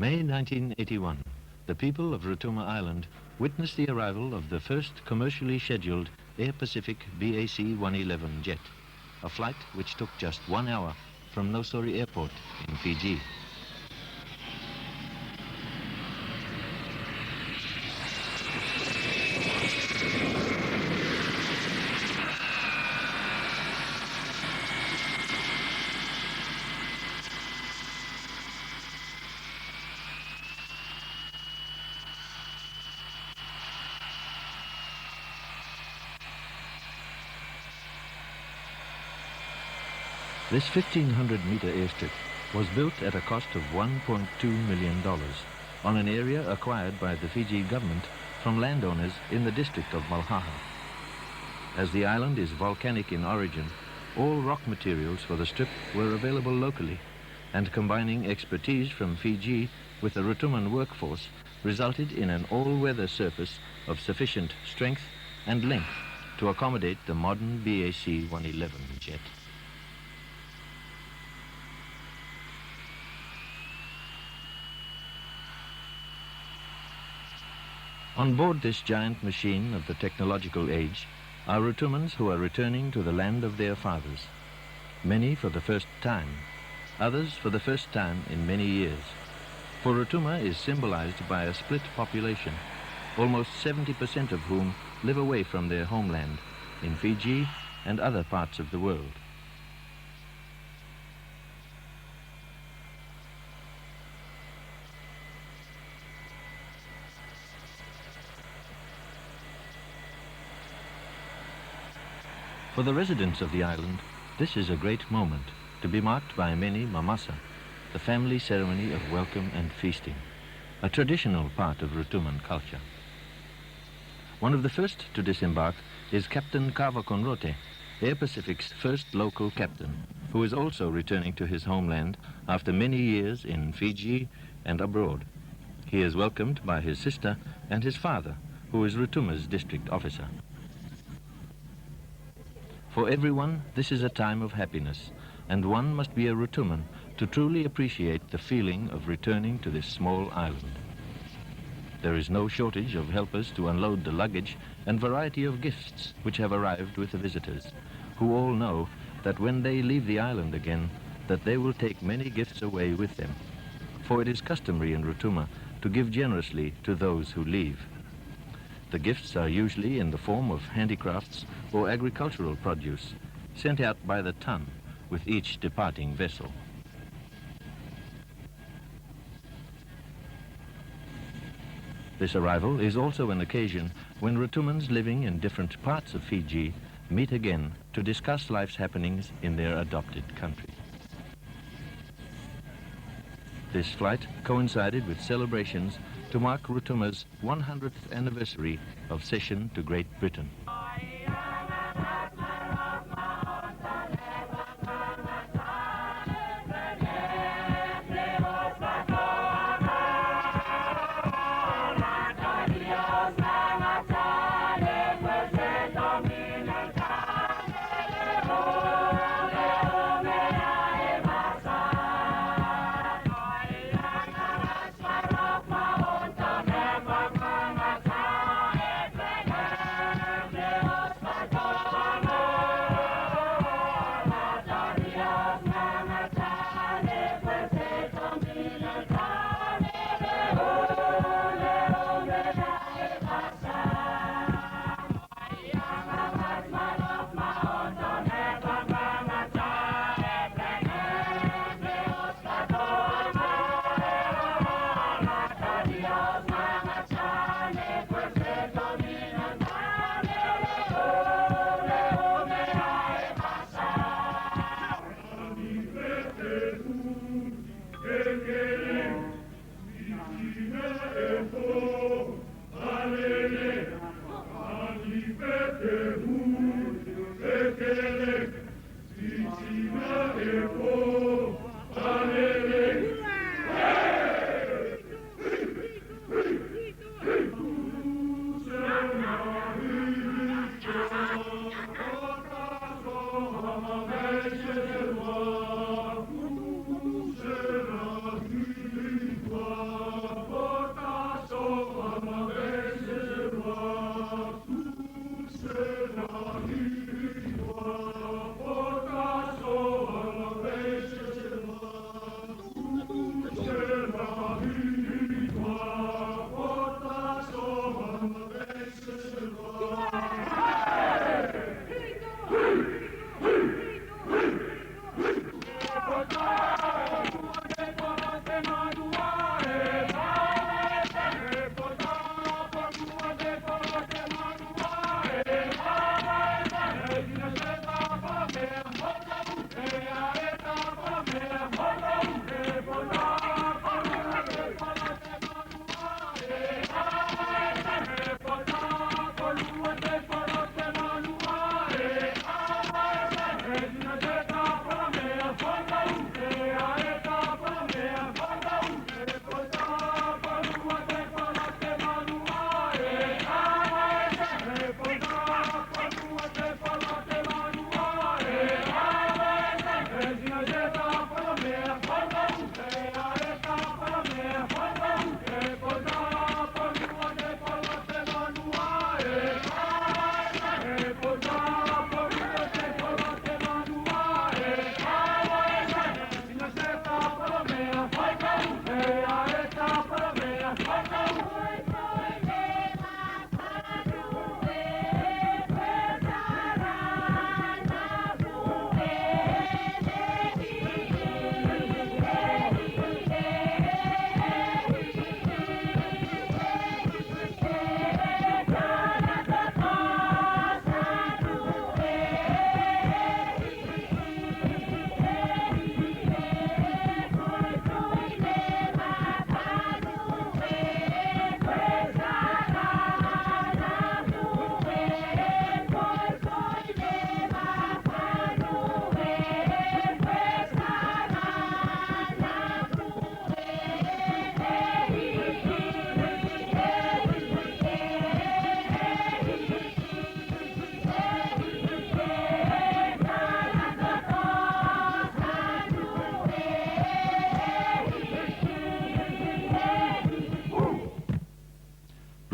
May 1981, the people of Rotuma Island witnessed the arrival of the first commercially scheduled Air Pacific BAC-111 jet, a flight which took just 1 hour from Nosori Airport in Fiji. This 1,500-meter airstrip was built at a cost of $1.2 million on an area acquired by the Fiji government from landowners in the district of Malhaha. As the island is volcanic in origin, all rock materials for the strip were available locally, and combining expertise from Fiji with the Rotuman workforce resulted in an all-weather surface of sufficient strength and length to accommodate the modern BAC-111 jet. On board this giant machine of the technological age are Rotumans who are returning to the land of their fathers. Many for the first time, others for the first time in many years. For Rotuma is symbolized by a split population, almost 70% of whom live away from their homeland in Fiji and other parts of the world. For the residents of the island, this is a great moment, to be marked by many mamasa, the family ceremony of welcome and feasting, a traditional part of Rotuman culture. One of the first to disembark is Captain Kava Conrote, Air Pacific's first local captain, who is also returning to his homeland after many years in Fiji and abroad. He is welcomed by his sister and his father, who is Rotuma's district officer. For everyone, this is a time of happiness, and one must be a Rotuman to truly appreciate the feeling of returning to this small island. There is no shortage of helpers to unload the luggage and variety of gifts which have arrived with the visitors, who all know that when they leave the island again, that they will take many gifts away with them. For it is customary in Rotuma to give generously to those who leave. The gifts are usually in the form of handicrafts or agricultural produce, sent out by the ton with each departing vessel. This arrival is also an occasion when Rotumans living in different parts of Fiji meet again to discuss life's happenings in their adopted country. This flight coincided with celebrations to mark Rotuma's 100th anniversary of cession to Great Britain.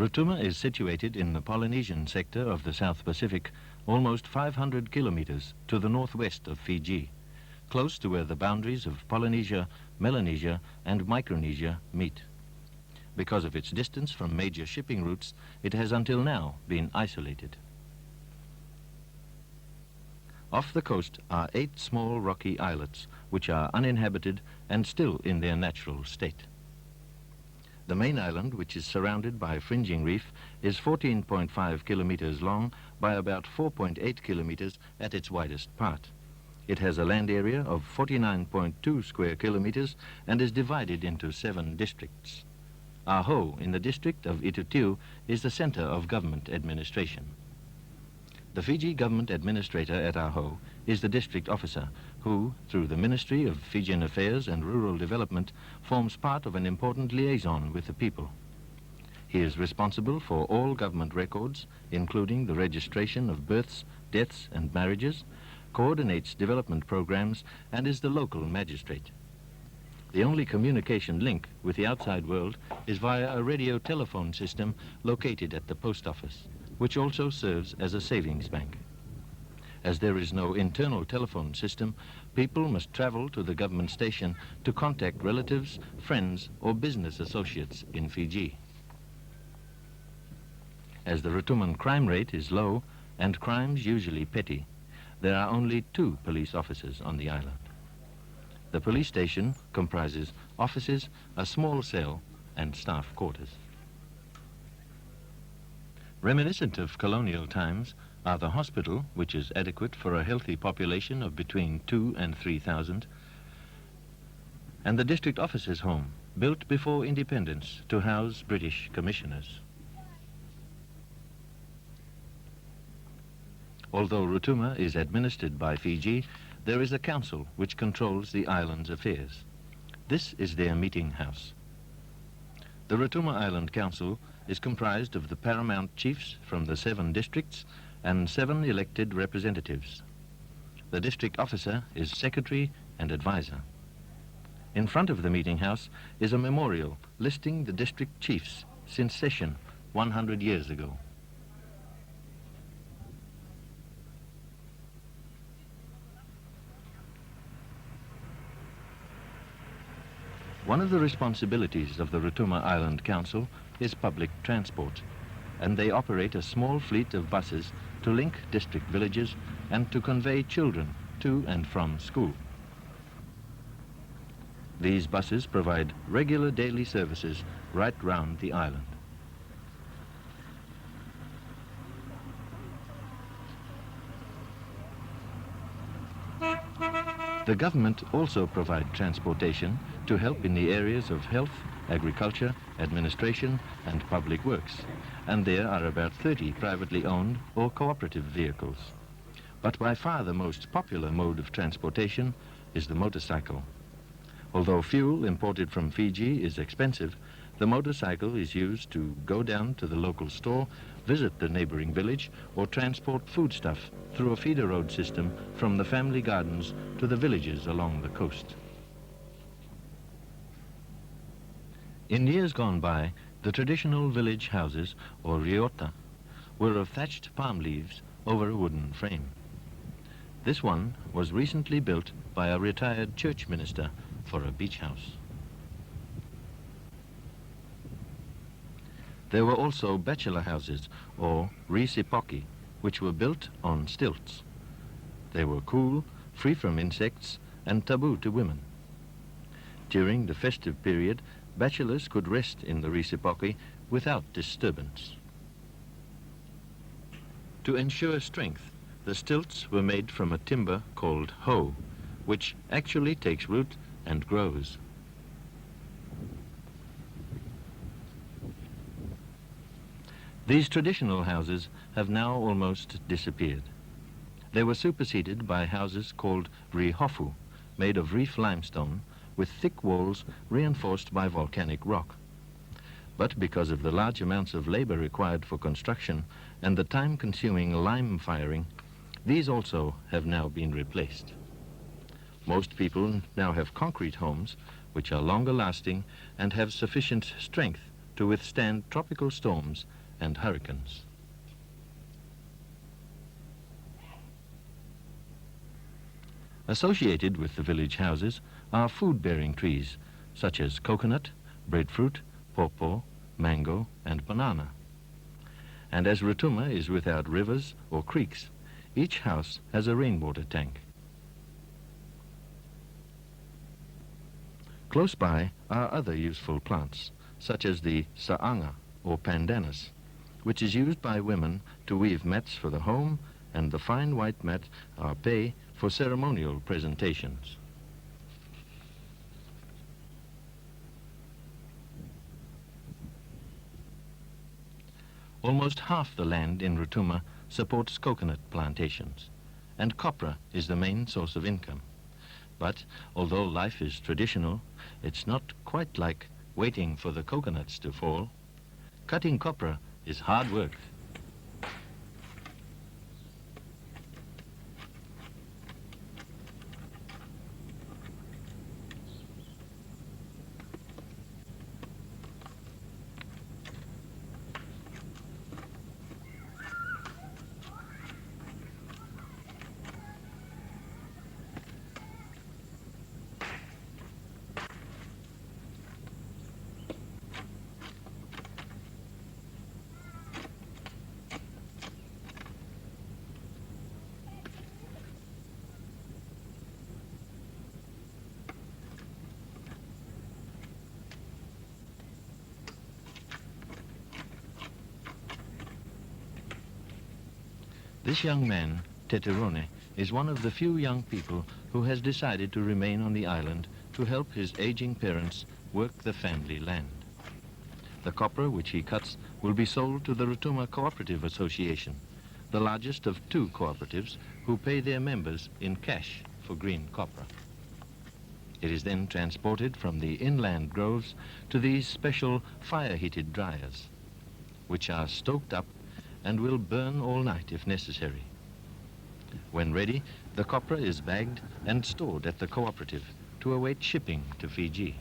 Rotuma is situated in the Polynesian sector of the South Pacific, almost 500 kilometers to the northwest of Fiji, close to where the boundaries of Polynesia, Melanesia, and Micronesia meet. Because of its distance from major shipping routes, it has until now been isolated. Off the coast are 8 small rocky islets, which are uninhabited and still in their natural state. The main island, which is surrounded by a fringing reef, is 14.5 kilometers long by about 4.8 kilometers at its widest part. It has a land area of 49.2 square kilometers and is divided into 7 districts. Aho, in the district of Itutiu, is the center of government administration. The Fiji government administrator at Aho is the district officer who, through the Ministry of Fijian Affairs and Rural Development, forms part of an important liaison with the people. He is responsible for all government records, including the registration of births, deaths, and marriages, coordinates development programs, and is the local magistrate. The only communication link with the outside world is via a radio telephone system located at the post office, which also serves as a savings bank. As there is no internal telephone system, people must travel to the government station to contact relatives, friends, or business associates in Fiji. As the Rotuman crime rate is low and crimes usually petty, there are only 2 police officers on the island. The police station comprises offices, a small cell, and staff quarters. Reminiscent of colonial times are the hospital, which is adequate for a healthy population of between 2,000 and 3,000, and the district officer's home, built before independence to house British commissioners. Although Rotuma is administered by Fiji, there is a council which controls the island's affairs. This is their meeting house. The Rotuma Island Council is comprised of the paramount chiefs from the 7 districts and 7 elected representatives. The district officer is secretary and advisor. In front of the meeting house is a memorial listing the district chiefs since session 100 years ago. One of the responsibilities of the Rotuma Island Council is public transport, and they operate a small fleet of buses to link district villages and to convey children to and from school. These buses provide regular daily services right round the island. The government also provides transportation to help in the areas of health, agriculture, administration, and public works, and there are about 30 privately owned or cooperative vehicles. But by far the most popular mode of transportation is the motorcycle. Although fuel imported from Fiji is expensive, the motorcycle is used to go down to the local store, visit the neighboring village, or transport foodstuff through a feeder road system from the family gardens to the villages along the coast. In years gone by, the traditional village houses, or riota, were of thatched palm leaves over a wooden frame. This one was recently built by a retired church minister for a beach house. There were also bachelor houses, or risipoki, which were built on stilts. They were cool, free from insects, and taboo to women. During the festive period, bachelors could rest in the risipoki without disturbance. To ensure strength, the stilts were made from a timber called hoe, which actually takes root and grows. These traditional houses have now almost disappeared. They were superseded by houses called rihofu, made of reef limestone, with thick walls reinforced by volcanic rock. But because of the large amounts of labor required for construction and the time-consuming lime firing, these also have now been replaced. Most people now have concrete homes, which are longer lasting and have sufficient strength to withstand tropical storms and hurricanes. Associated with the village houses are food-bearing trees such as coconut, breadfruit, pawpaw, mango, and banana. And as Rotuma is without rivers or creeks, each house has a rainwater tank. Close by are other useful plants, such as the saanga or pandanus, which is used by women to weave mats for the home, and the fine white mat are pei for ceremonial presentations. Almost half the land in Rotuma supports coconut plantations, and copra is the main source of income. But although life is traditional, it's not quite like waiting for the coconuts to fall. Cutting copra is hard work. This young man, Teterone, is one of the few young people who has decided to remain on the island to help his aging parents work the family land. The copra which he cuts will be sold to the Rotuma Cooperative Association, the largest of two cooperatives who pay their members in cash for green copra. It is then transported from the inland groves to these special fire-heated dryers, which are stoked up and will burn all night if necessary. When ready, the copra is bagged and stored at the cooperative to await shipping to Fiji.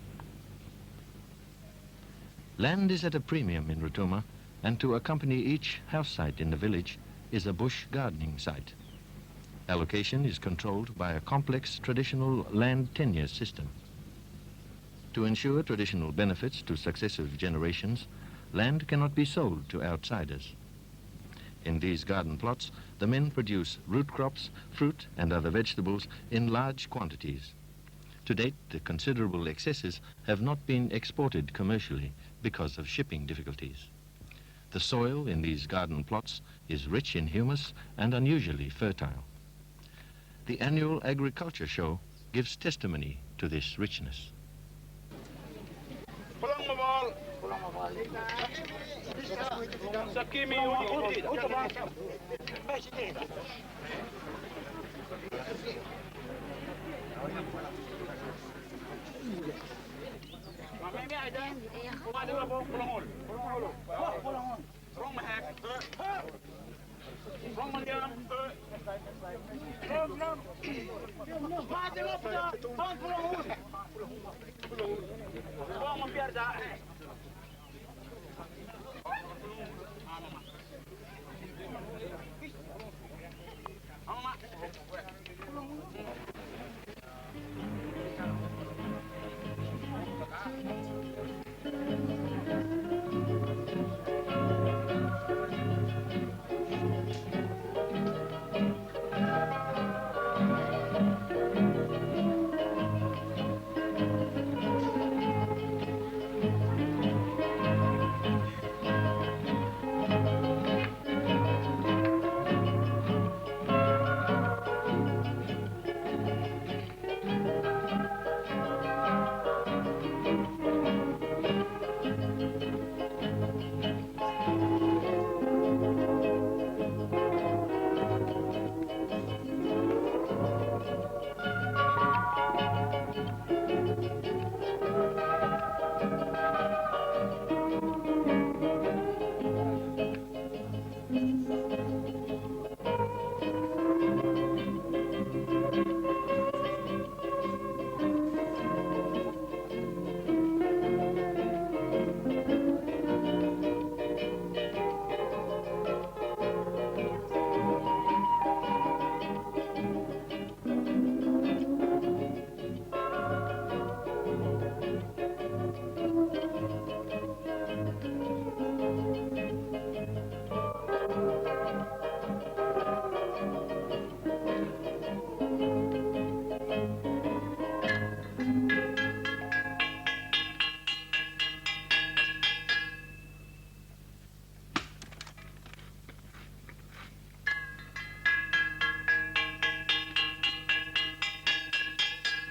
Land is at a premium in Rotuma, and to accompany each house site in the village is a bush gardening site. Allocation is controlled by a complex traditional land tenure system. To ensure traditional benefits to successive generations, land cannot be sold to outsiders. In these garden plots, the men produce root crops, fruit, and other vegetables in large quantities. To date, the considerable excesses have not been exported commercially because of shipping difficulties. The soil in these garden plots is rich in humus and unusually fertile. The annual agriculture show gives testimony to this richness.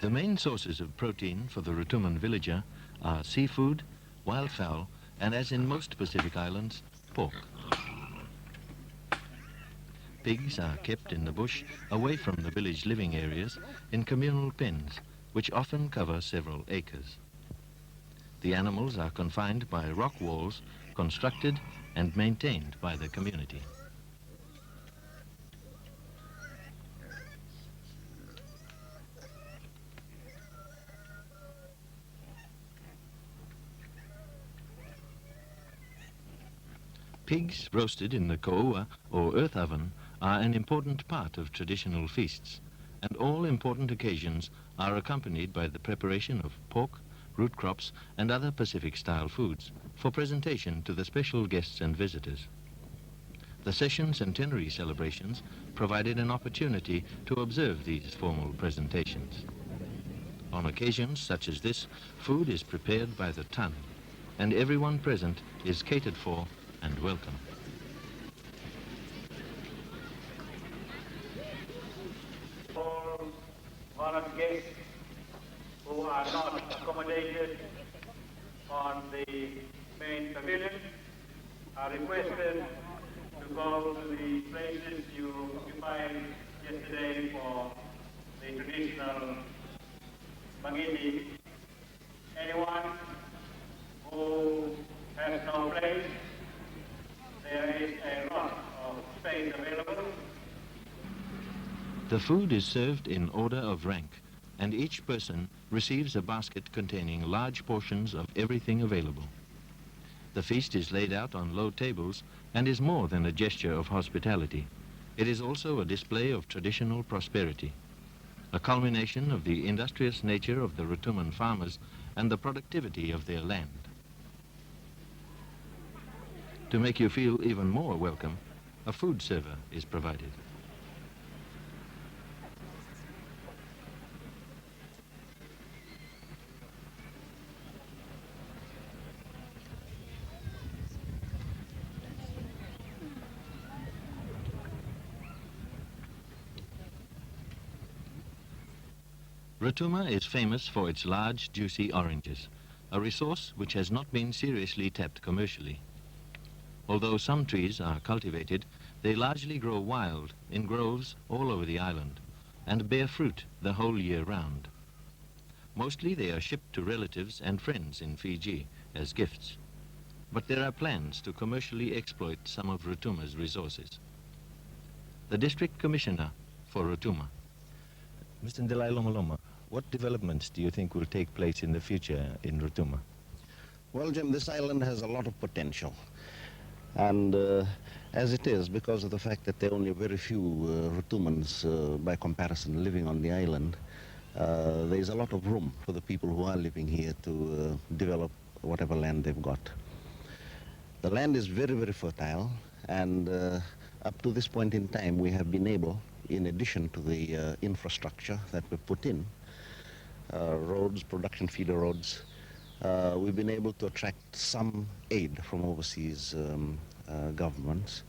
The main sources of protein for the Rotuman villager are seafood, wildfowl, and as in most Pacific islands, pork. Pigs are kept in the bush away from the village living areas in communal pens, which often cover several acres. The animals are confined by rock walls constructed and maintained by the community. Pigs roasted in the koua, or earth oven, are an important part of traditional feasts, and all important occasions are accompanied by the preparation of pork, root crops, and other Pacific-style foods for presentation to the special guests and visitors. The Session Centenary celebrations provided an opportunity to observe these formal presentations. On occasions such as this, food is prepared by the ton, and everyone present is catered for and welcome. All foreign guests who are not accommodated on the main pavilion are requested to go to the places you occupied yesterday for the traditional Magindi. Anyone who has no place, there is a lot of space available. The food is served in order of rank, and each person receives a basket containing large portions of everything available. The feast is laid out on low tables and is more than a gesture of hospitality. It is also a display of traditional prosperity, a culmination of the industrious nature of the Rotuman farmers and the productivity of their land. To make you feel even more welcome, a food server is provided. Rotuma is famous for its large, juicy oranges, a resource which has not been seriously tapped commercially. Although some trees are cultivated, they largely grow wild in groves all over the island and bear fruit the whole year round. Mostly they are shipped to relatives and friends in Fiji as gifts, but there are plans to commercially exploit some of Rotuma's resources. The District Commissioner for Rotuma. Mr. Ndelai Loma, what developments do you think will take place in the future in Rotuma? Well, Jim, this island has a lot of potential. And as it is, because of the fact that there are only very few Rotumans, by comparison, living on the island, there's a lot of room for the people who are living here to develop whatever land they've got. The land is very, very fertile, and up to this point in time, we have been able, in addition to the infrastructure that we've put in, roads, production feeder roads, we've been able to attract some aid from overseas governments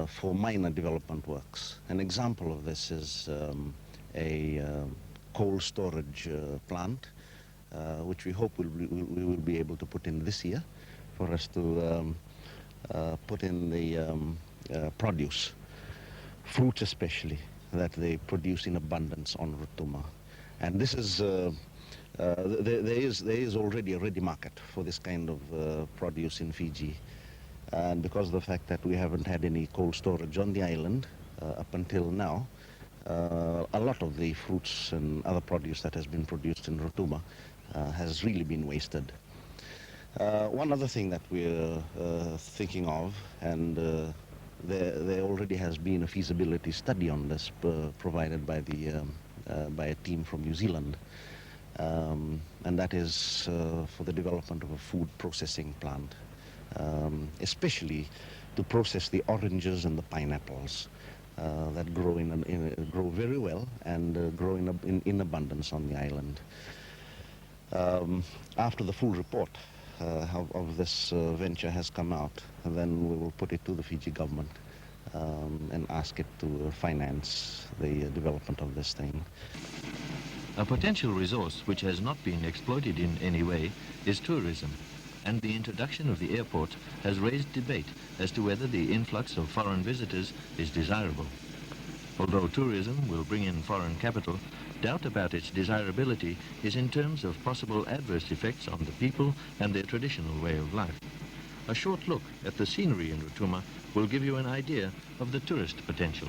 for minor development works. An example of this is a coal storage plant, which we hope we will be able to put in this year for us to put in the produce, fruits especially, that they produce in abundance on Rotuma. And this is there is already a ready market for this kind of produce in Fiji. And because of the fact that we haven't had any cold storage on the island up until now, a lot of the fruits and other produce that has been produced in Rotuma has really been wasted. One other thing that we're thinking of, and there already has been a feasibility study on this provided by a team from New Zealand, and that is for the development of a food processing plant, especially to process the oranges and the pineapples that grow grow very well and grow in abundance on the island. After the full report of this venture has come out, then we will put it to the Fiji government and ask it to finance the development of this thing. A potential resource which has not been exploited in any way is tourism, and the introduction of the airport has raised debate as to whether the influx of foreign visitors is desirable. Although tourism will bring in foreign capital, doubt about its desirability is in terms of possible adverse effects on the people and their traditional way of life. A short look at the scenery in Rotuma will give you an idea of the tourist potential.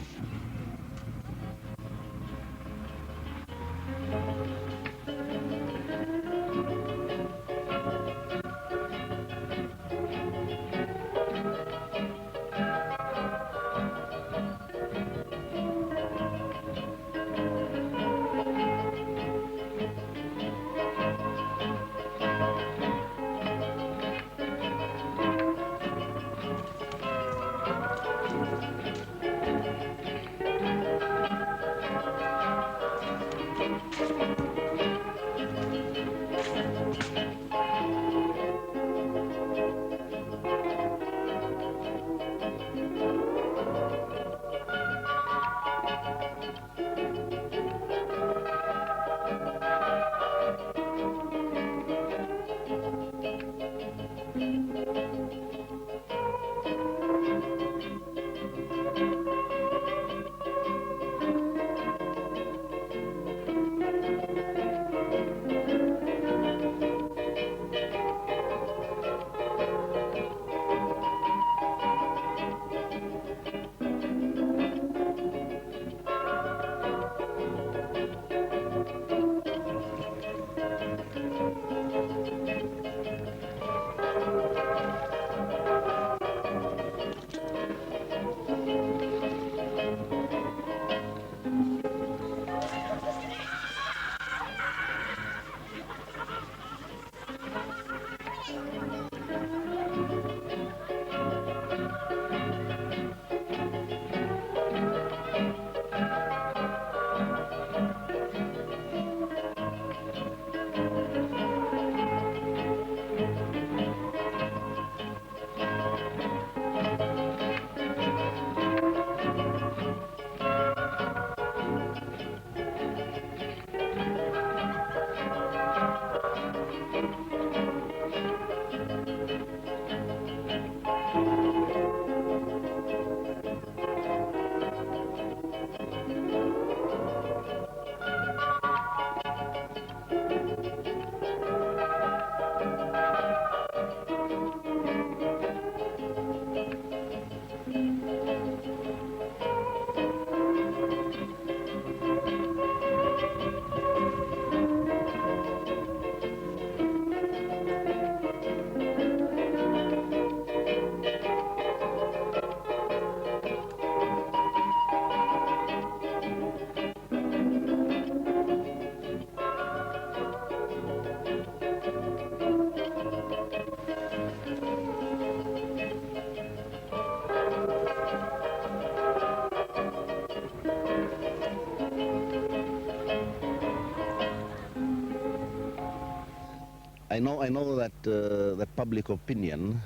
I know that that public opinion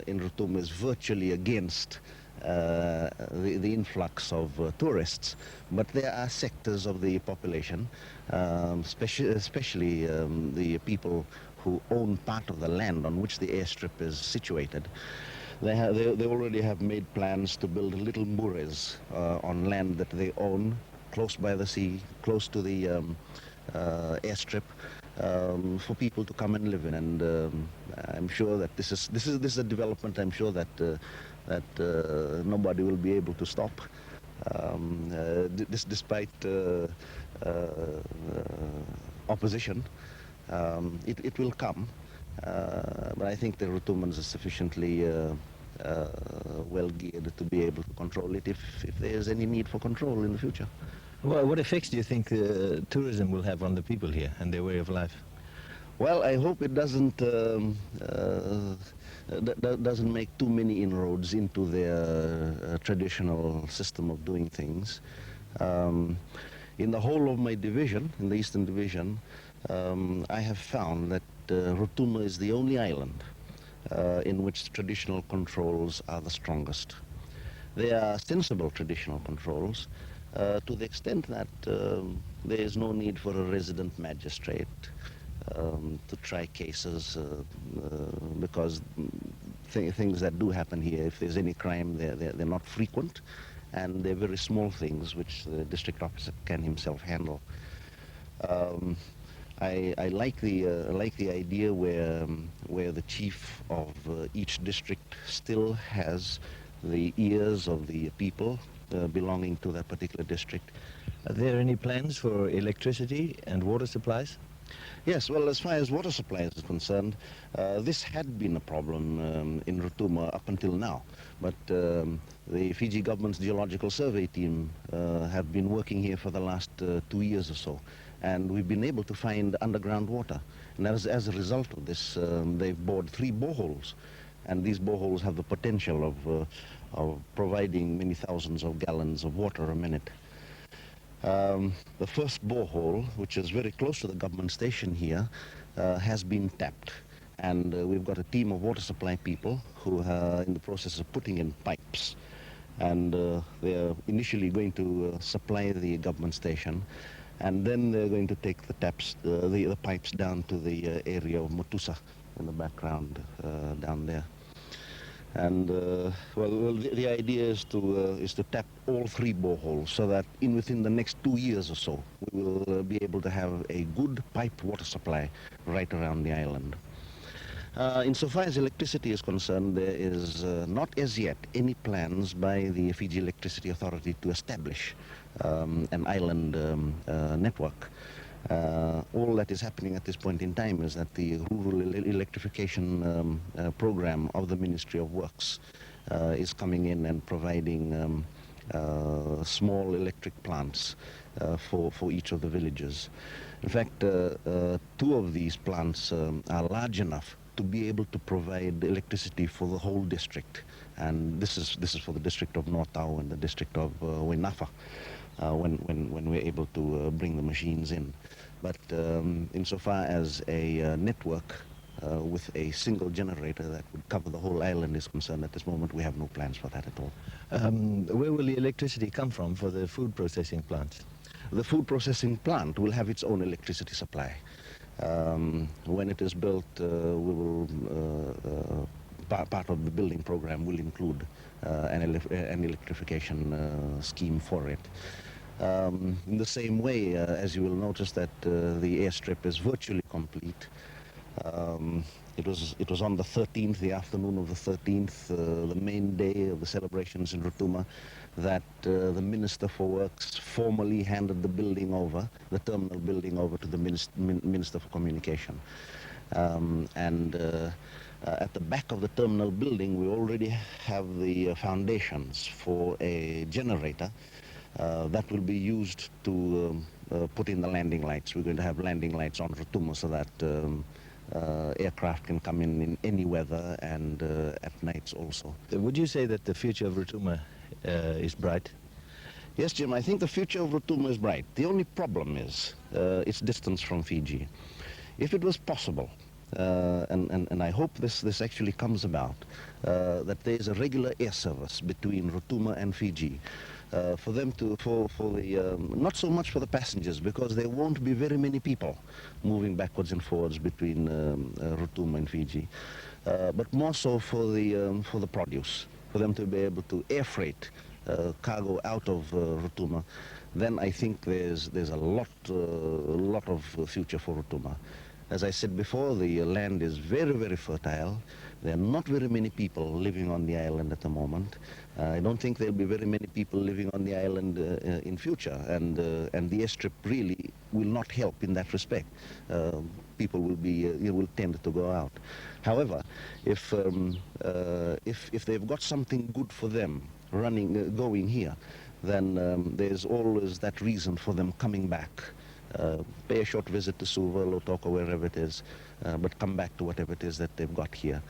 in Rotuma is virtually against the influx of tourists, but there are sectors of the population, especially the people who own part of the land on which the airstrip is situated. They already have made plans to build little mures on land that they own, close by the sea, close to the airstrip, for people to come and live in. And I'm sure that this is a development I'm sure that nobody will be able to stop. Despite opposition, it will come. But I think the Rotumans are sufficiently well geared to be able to control it if there is any need for control in the future. Well, what effects do you think tourism will have on the people here and their way of life? Well, I hope it doesn't make too many inroads into their traditional system of doing things. In the whole of my division, in the Eastern Division, I have found that Rotuma is the only island in which traditional controls are the strongest. They are sensible traditional controls, to the extent that there is no need for a resident magistrate to try cases because things that do happen here, if there's any crime, they're not frequent, and they're very small things which the district officer can himself handle. I like the idea where the chief of each district still has the ears of the people belonging to that particular district. Are there any plans for electricity and water supplies? Yes, well, as far as water supply is concerned, this had been a problem in Rotuma up until now. But the Fiji government's geological survey team have been working here for the last 2 years or so. And we've been able to find underground water. And as a result of this, they've bored 3 boreholes. And these boreholes have the potential of providing many thousands of gallons of water a minute. The first borehole, which is very close to the government station here, has been tapped. And we've got a team of water supply people who are in the process of putting in pipes. And they're initially going to supply the government station. And then they're going to take the pipes down to the area of Motusa in the background down there. And well, the idea is to tap all 3 boreholes so that within the next 2 years or so, we will be able to have a good piped water supply right around the island. Insofar as electricity is concerned, there is not as yet any plans by the Fiji Electricity Authority to establish an island network. All that is happening at this point in time is that the rural electrification program of the Ministry of Works is coming in and providing small electric plants for each of the villages. In fact, 2 of these plants are large enough to be able to provide electricity for the whole district, and this is for the district of North Tau and the district of Wainafa. When we're able to bring the machines in. But insofar as a network with a single generator that would cover the whole island is concerned, at this moment we have no plans for that at all. Where will the electricity come from for the food processing plants? The food processing plant will have its own electricity supply. When it is built, part of the building program will include an electrification scheme for it. In the same way, as you will notice that the airstrip is virtually complete. It was on the 13th, the afternoon of the 13th, the main day of the celebrations in Rotuma, that the Minister for Works formally handed the building over, the terminal building over to the Minister for Communication. At the back of the terminal building, we already have the foundations for a generator that will be used to put in the landing lights. We're going to have landing lights on Rotuma so that aircraft can come in any weather and at nights also. Would you say that the future of Rotuma is bright? Yes, Jim, I think the future of Rotuma is bright. The only problem is its distance from Fiji. If it was possible, and I hope this actually comes about, that there is a regular air service between Rotuma and Fiji, for them to, for the, not so much for the passengers, because there won't be very many people moving backwards and forwards between Rotuma and Fiji, but more so for the produce, for them to be able to air freight cargo out of Rotuma. Then I think there's a lot of future for Rotuma. As I said before, the land is very, very fertile. There are not very many people living on the island at the moment. I don't think there'll be very many people living on the island in future, and the airstrip really will not help in that respect. People will tend to go out. However, if they've got something good for them going here, then there's always that reason for them coming back. Pay a short visit to Suva, Lotoko, wherever it is, but come back to whatever it is that they've got here.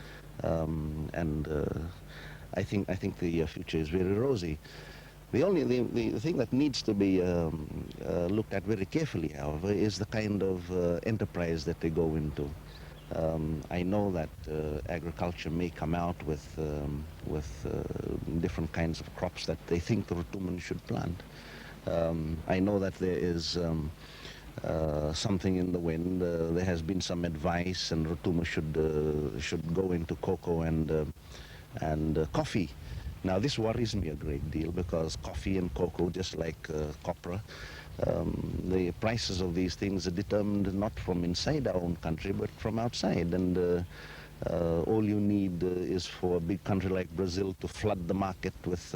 I think the future is very rosy. The thing that needs to be looked at very carefully, however, is the kind of enterprise that they go into. I know that agriculture may come out with different kinds of crops that they think the Rotumans should plant. I know that there is something in the wind. There has been some advice, and Rotuma should go into cocoa and coffee. Now, this worries me a great deal because coffee and cocoa, just like copra, the prices of these things are determined not from inside our own country, but from outside. And all you need is for a big country like Brazil to flood the market with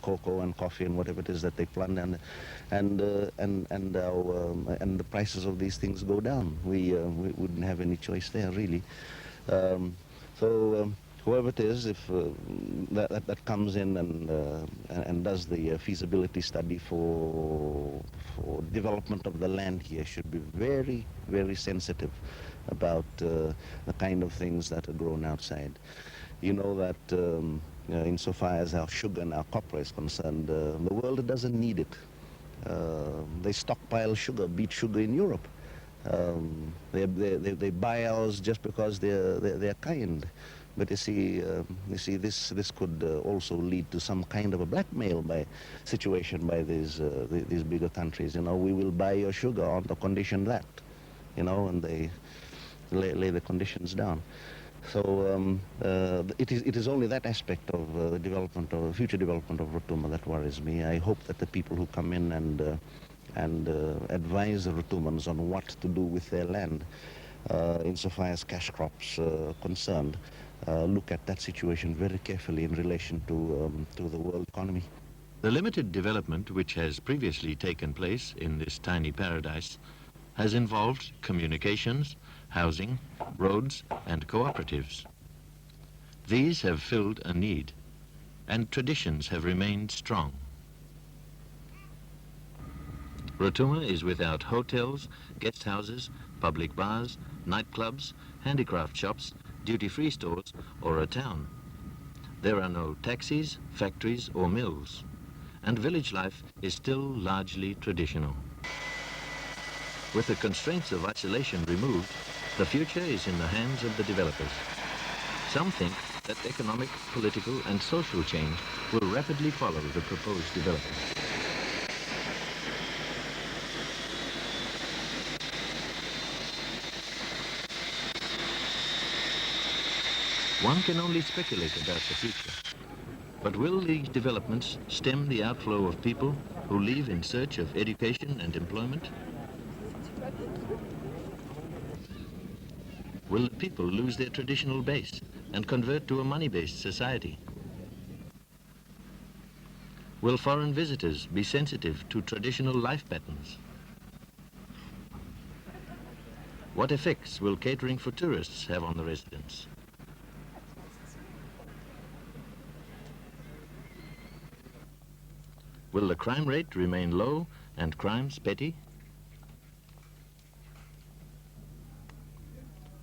cocoa and coffee and whatever it is that they plant, and the prices of these things go down. We wouldn't have any choice there, really. Whoever it is, if that comes in and does the feasibility study for development of the land here, should be very, very sensitive about the kind of things that are grown outside. You know that insofar as our sugar and our copra is concerned, the world doesn't need it. They stockpile sugar, beet sugar in Europe. They buy ours just because they're kind. But you see, this could also lead to some kind of a blackmail situation by these bigger countries. You know, we will buy your sugar on the condition that, you know, and they lay the conditions down. So it is only that aspect of future development of Rotuma that worries me. I hope that the people who come in and advise the Rotumans on what to do with their land, insofar as cash crops concerned, look at that situation very carefully in relation to the world economy. The limited development which has previously taken place in this tiny paradise has involved communications, housing, roads, and cooperatives. These have filled a need, and traditions have remained strong. Rotuma is without hotels, guest houses, public bars, nightclubs, handicraft shops, duty-free stores, or a town. There are no taxis, factories, or mills, and village life is still largely traditional. With the constraints of isolation removed, the future is in the hands of the developers. Some think that economic, political, and social change will rapidly follow the proposed development. One can only speculate about the future. But will these developments stem the outflow of people who leave in search of education and employment? Will the people lose their traditional base and convert to a money-based society? Will foreign visitors be sensitive to traditional life patterns? What effects will catering for tourists have on the residents? Will the crime rate remain low and crimes petty?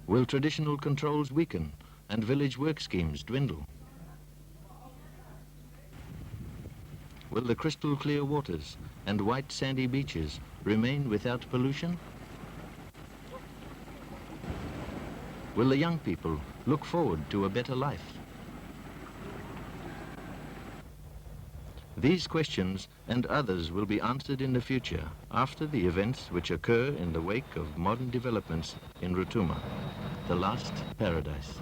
Will traditional controls weaken and village work schemes dwindle? Will the crystal clear waters and white sandy beaches remain without pollution? Will the young people look forward to a better life? These questions and others will be answered in the future after the events which occur in the wake of modern developments in Rotuma, the last paradise.